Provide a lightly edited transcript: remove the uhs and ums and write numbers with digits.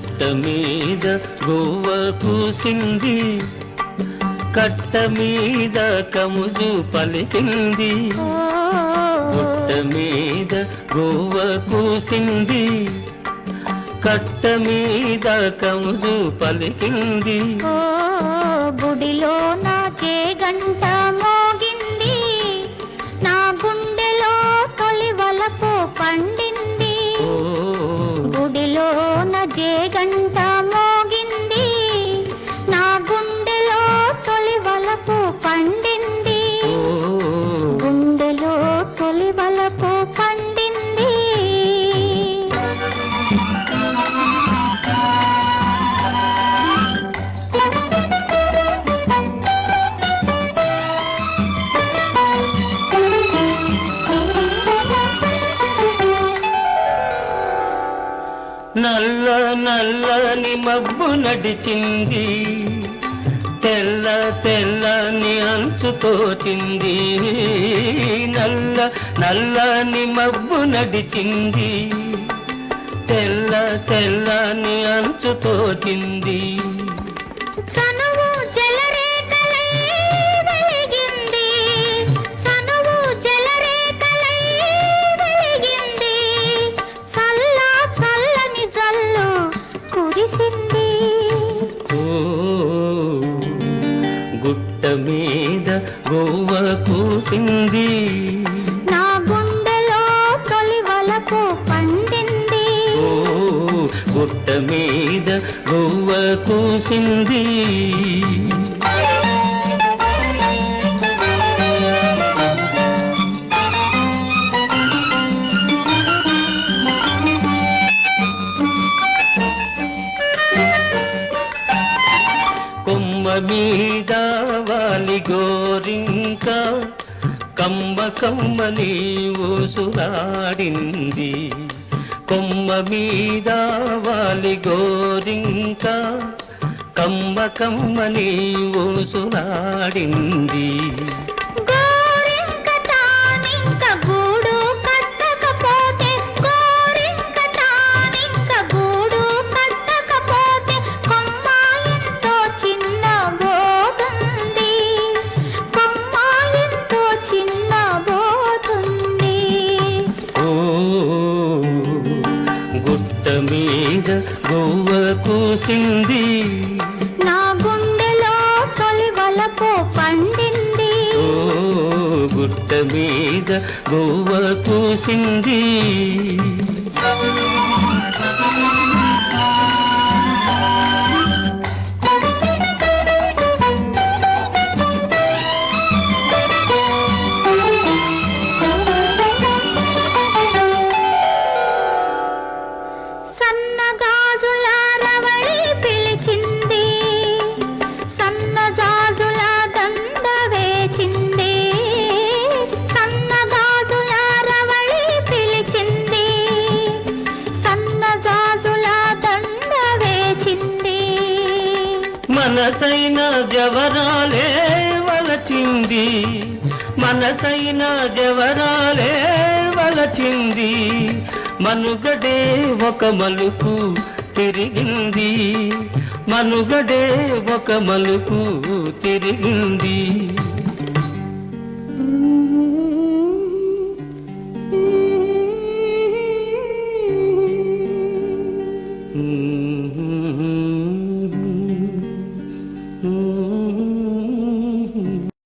గుట్ట మీద గోవ కూసింది, కట్ట మీద కముజు పలికింది. గుట్ట మీద గోవ కూసింది, కట్ట మీద కముజు పలికింది. గుడిలో నా గంట మోగింది, నా గుండెలో తొలి వలపు పండింది. గుడిలో నా గంట మోగింది, నా గుండెలో తొలి వలపు పండింది. గుండెలో తొలి వలపు పండింది. నల్ల నల్లని మబ్బు నడిచింది, తెల్ల తెల్లని అంచు తోచింది. నల్ల నల్లని మబ్బు నడిచింది, తెల్ల తెల్లని అంచు తోచింది. గుట్ట మీద గోవ కూసింది, నా గుండెలో తొలి వలపు పండింది. గుట్ట మీద గోవ కూసింది. కొమ్మ మీద వాలి గోరింక, కమ్మ కమ్మని ఊసులాడింది. కొమ్మ మీద వాలి గోరింక, కమ్మ కమ్మని ఊసులాడింది. గుట్ట మీద గోవ కూసింది, నా గుండెలో తొలి వలపు పండింది. గుట్ట మీద గోవ కూసింది. మనసైన జవరాలే వలచింది, మనసైన జవరాలే వలచింది. మనుగడే ఒక మలుపు తిరిగింది, మనుగడే ఒక మలుపు తిరిగింది.